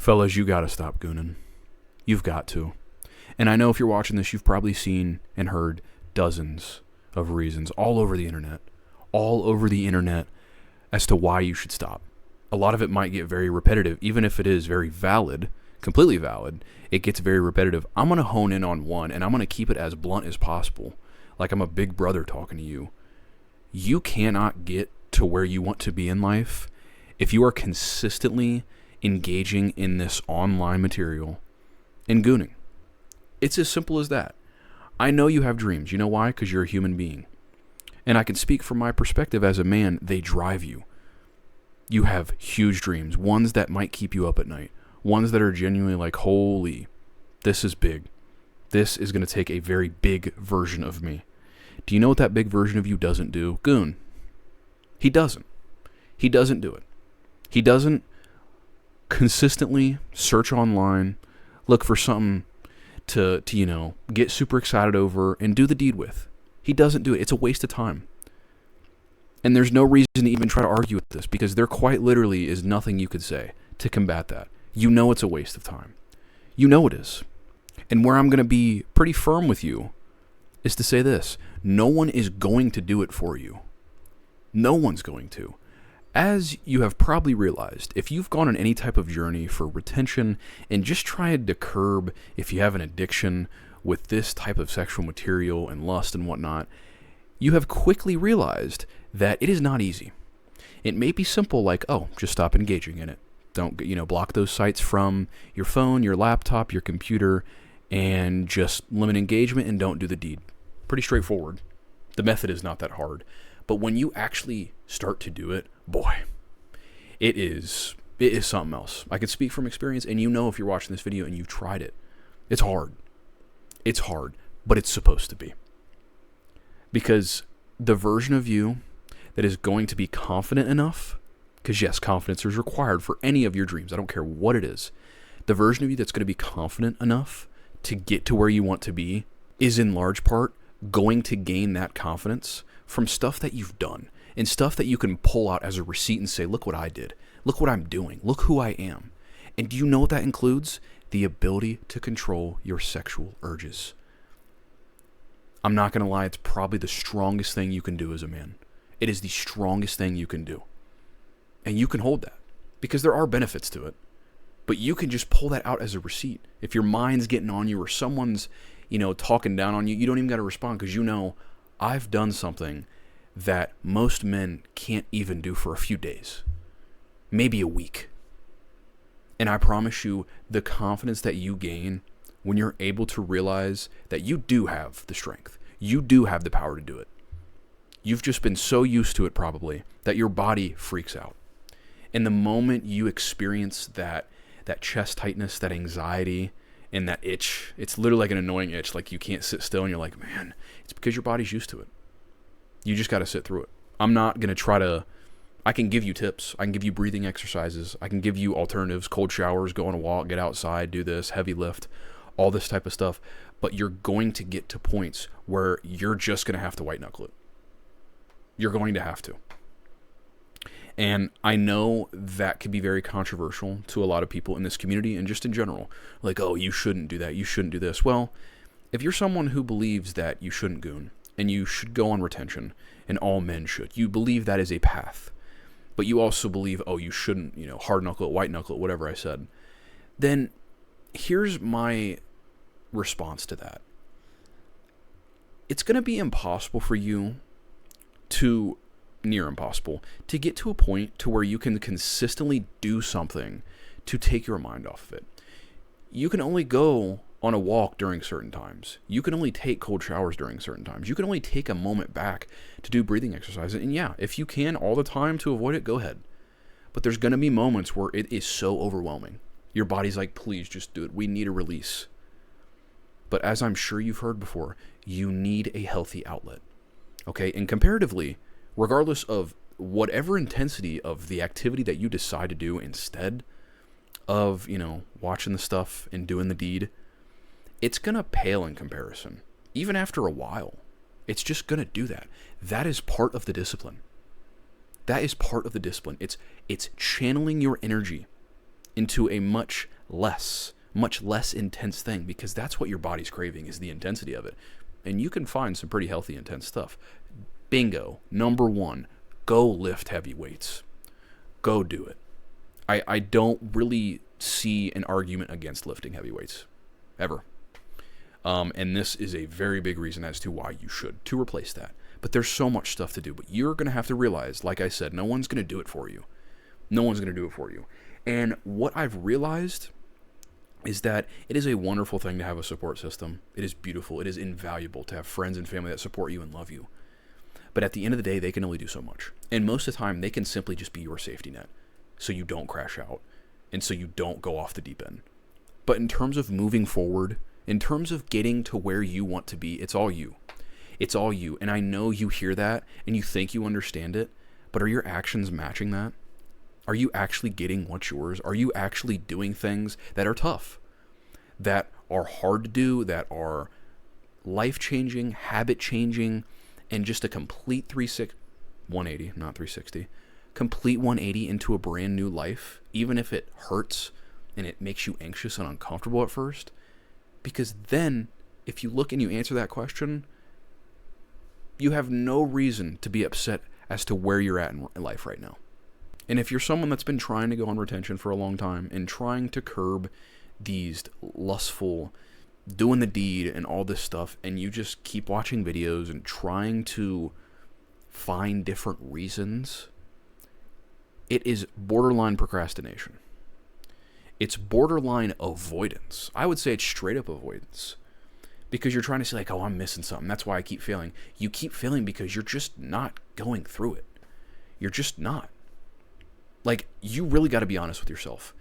Fellas, you gotta stop gooning. You've got to. And I know if you're watching this, you've probably seen and heard dozens of reasons all over the internet. All over the internet as to why you should stop. A lot of it might get very repetitive, even if it is very valid, completely valid, it gets very repetitive. I'm going to hone in on one, and I'm going to keep it as blunt as possible, like I'm a big brother talking to you. You cannot get to where you want to be in life if you are consistently engaging in this online material and gooning. It's as simple as that. I know you have dreams. You know why? Because you're a human being. And I can speak from my perspective as a man, they drive you. You have huge dreams, ones that might keep you up at night, ones that are genuinely like, holy, this is big. This is going to take a very big version of me. Do you know what that big version of you doesn't do? Goon. He doesn't. He doesn't do it. He doesn't consistently search online, look for something to get super excited over and do the deed with. He doesn't do it. It's a waste of time. And there's no reason to even try to argue with this because there quite literally is nothing you could say to combat that. You know it's a waste of time. You know it is. And where I'm going to be pretty firm with you is to say this. No one is going to do it for you. No one's going to. As you have probably realized, if you've gone on any type of journey for retention and just tried to curb if you have an addiction with this type of sexual material and lust and whatnot, you have quickly realized that it is not easy. It may be simple like, oh, just stop engaging in it. Don't, block those sites from your phone, your laptop, your computer, and just limit engagement and don't do the deed. Pretty straightforward. The method is not that hard. But when you actually start to do it, boy, it is something else. I can speak from experience, and if you're watching this video and you've tried it, it's hard. It's hard, but it's supposed to be. Because the version of you that is going to be confident enough, because yes, confidence is required for any of your dreams. I don't care what it is. The version of you that's going to be confident enough to get to where you want to be is in large part going to gain that confidence from stuff that you've done and stuff that you can pull out as a receipt and say, look what I did. Look what I'm doing. Look who I am. And do you know what that includes? The ability to control your sexual urges. I'm not going to lie, it's probably the strongest thing you can do as a man. It is the strongest thing you can do. And you can hold that because there are benefits to it. But you can just pull that out as a receipt. If your mind's getting on you or someone's, talking down on you, you don't even got to respond because I've done something that most men can't even do for a few days, maybe a week. And I promise you, the confidence that you gain when you're able to realize that you do have the strength, you do have the power to do it. You've just been so used to it probably that your body freaks out. And the moment you experience that chest tightness, that anxiety, and that itch, it's literally like an annoying itch, like you can't sit still and you're like, man, it's because your body's used to it. You just got to sit through it. I'm not going to I can give you tips. I can give you breathing exercises. I can give you alternatives, cold showers, go on a walk, get outside, do this, heavy lift, all this type of stuff. But you're going to get to points where you're just going to have to white knuckle it. You're going to have to. And I know that could be very controversial to a lot of people in this community and just in general. Like, oh, you shouldn't do that. You shouldn't do this. Well, if you're someone who believes that you shouldn't goon and you should go on retention and all men should, you believe that is a path, but you also believe, oh, you shouldn't, hard knuckle it, white knuckle it, whatever I said, then here's my response to that. It's going to be impossible for you to, near impossible, to get to a point to where you can consistently do something to take your mind off of it. You can only go on a walk during certain times. You can only take cold showers during certain times. You can only take a moment back to do breathing exercises. And yeah, if you can all the time to avoid it, go ahead. But there's going to be moments where it is so overwhelming. Your body's like, please just do it. We need a release. But as I'm sure you've heard before, you need a healthy outlet. Okay? And comparatively, regardless of whatever intensity of the activity that you decide to do instead of, watching the stuff and doing the deed, it's going to pale in comparison. Even after a while, it's just going to do that. That is part of the discipline. That is part of the discipline. It's channeling your energy into a much much less intense thing, because that's what your body's craving, is the intensity of it. And you can find some pretty healthy, intense stuff. Bingo. Number one, go lift heavy weights. Go do it. I don't really see an argument against lifting heavy weights, ever. And this is a very big reason as to why you should, to replace that. But there's so much stuff to do. But you're going to have to realize, like I said, no one's going to do it for you. No one's going to do it for you. And what I've realized is that it is a wonderful thing to have a support system. It is beautiful. It is invaluable to have friends and family that support you and love you. But at the end of the day, they can only do so much. And most of the time, they can simply just be your safety net, so you don't crash out, and so you don't go off the deep end. But in terms of moving forward, in terms of getting to where you want to be, it's all you. It's all you. And I know you hear that, and you think you understand it, but are your actions matching that? Are you actually getting what's yours? Are you actually doing things that are tough, that are hard to do, that are life-changing, habit-changing, and just a complete 180, not 360, complete 180 into a brand new life, even if it hurts and it makes you anxious and uncomfortable at first? Because then, if you look and you answer that question, you have no reason to be upset as to where you're at in life right now. And if you're someone that's been trying to go on retention for a long time and trying to curb these lustful, doing the deed and all this stuff, and you just keep watching videos and trying to find different reasons, it is borderline procrastination. It's borderline avoidance. I would say it's straight up avoidance. Because you're trying to say, like, oh, I'm missing something. That's why I keep failing. You keep failing because you're just not going through it. You're just not. Like, you really got to be honest with yourself.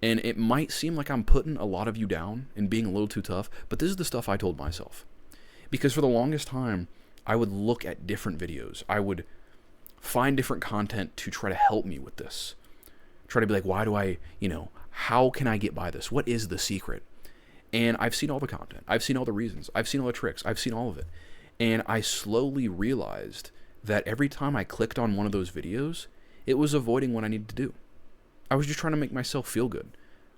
And it might seem like I'm putting a lot of you down and being a little too tough, but this is the stuff I told myself. Because for the longest time, I would look at different videos. I would find different content to try to help me with this. Try to be like, why do I, how can I get by this? What is the secret? And I've seen all the content. I've seen all the reasons. I've seen all the tricks. I've seen all of it. And I slowly realized that every time I clicked on one of those videos, it was avoiding what I needed to do. I was just trying to make myself feel good.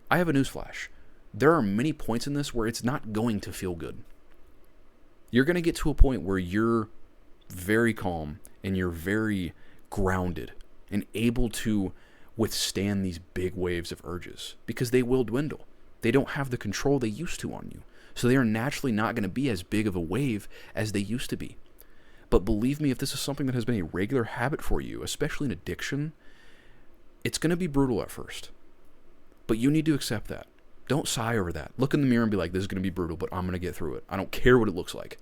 I have a newsflash. There are many points in this where it's not going to feel good. You're going to get to a point where you're very calm and you're very grounded and able to withstand these big waves of urges, because they will dwindle. They don't have the control they used to on you. So they are naturally not going to be as big of a wave as they used to be. But believe me, if this is something that has been a regular habit for you, especially an addiction, it's going to be brutal at first. But you need to accept that. Don't sigh over that. Look in the mirror and be like, this is going to be brutal, but I'm going to get through it. I don't care what it looks like.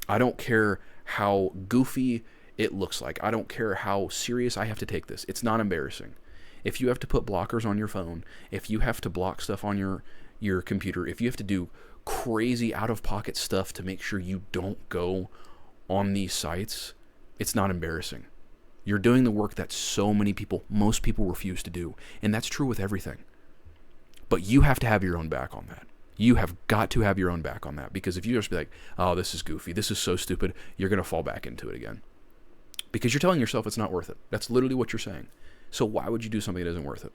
I don't care how goofy it looks like. I don't care how serious I have to take this. It's not embarrassing. If you have to put blockers on your phone, if you have to block stuff on your computer, if you have to do crazy out-of-pocket stuff to make sure you don't go on these sites, it's not embarrassing. You're doing the work that most people refuse to do. And that's true with everything. But you have to have your own back on that. You have got to have your own back on that. Because if you just be like, oh, this is goofy, this is so stupid, you're going to fall back into it again. Because you're telling yourself it's not worth it. That's literally what you're saying. So why would you do something that isn't worth it?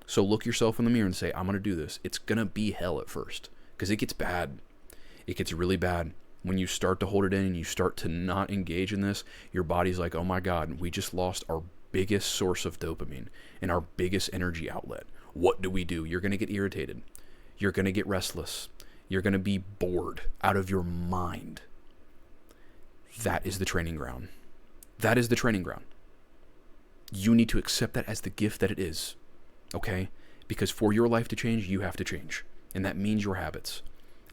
So look yourself in the mirror and say, I'm going to do this. It's going to be hell at first. Because it gets bad. It gets really bad. When you start to hold it in and you start to not engage in this, your body's like, oh my God, we just lost our biggest source of dopamine and our biggest energy outlet. What do? You're going to get irritated. You're going to get restless. You're going to be bored out of your mind. That is the training ground. That is the training ground. You need to accept that as the gift that it is. Okay? Because for your life to change, you have to change. And that means your habits.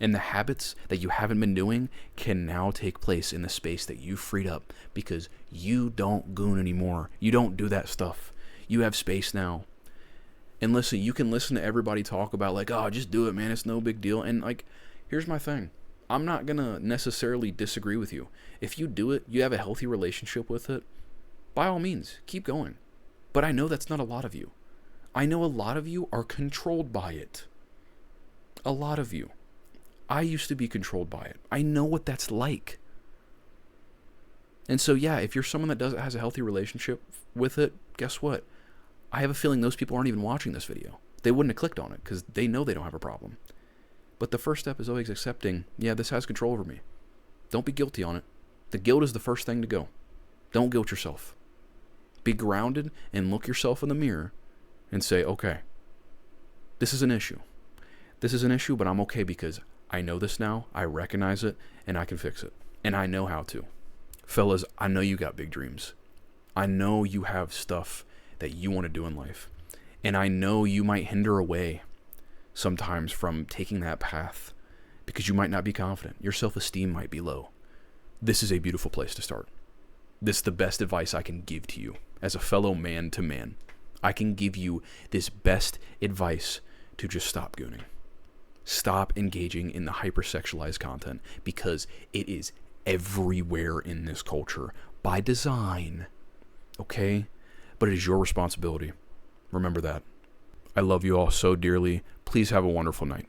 And the habits that you haven't been doing can now take place in the space that you freed up, because you don't goon anymore. You don't do that stuff. You have space now. And listen, you can listen to everybody talk about like, oh, just do it, man. It's no big deal. And like, here's my thing. I'm not going to necessarily disagree with you. If you do it, you have a healthy relationship with it, by all means, keep going. But I know that's not a lot of you. I know a lot of you are controlled by it. A lot of you. I used to be controlled by it. I know what that's like. And so, yeah, if you're someone that has a healthy relationship with it, guess what? I have a feeling those people aren't even watching this video. They wouldn't have clicked on it because they know they don't have a problem. But the first step is always accepting, yeah, this has control over me. Don't be guilty on it. The guilt is the first thing to go. Don't guilt yourself. Be grounded and look yourself in the mirror and say, okay, this is an issue. This is an issue, but I'm okay because I know this now, I recognize it, and I can fix it. And I know how to. Fellas, I know you got big dreams. I know you have stuff that you want to do in life. And I know you might hinder away sometimes from taking that path because you might not be confident. Your self-esteem might be low. This is a beautiful place to start. This is the best advice I can give to you as a fellow man to man. I can give you this best advice to just stop gooning. Stop engaging in the hypersexualized content because it is everywhere in this culture by design. Okay? But it is your responsibility. Remember that. I love you all so dearly. Please have a wonderful night.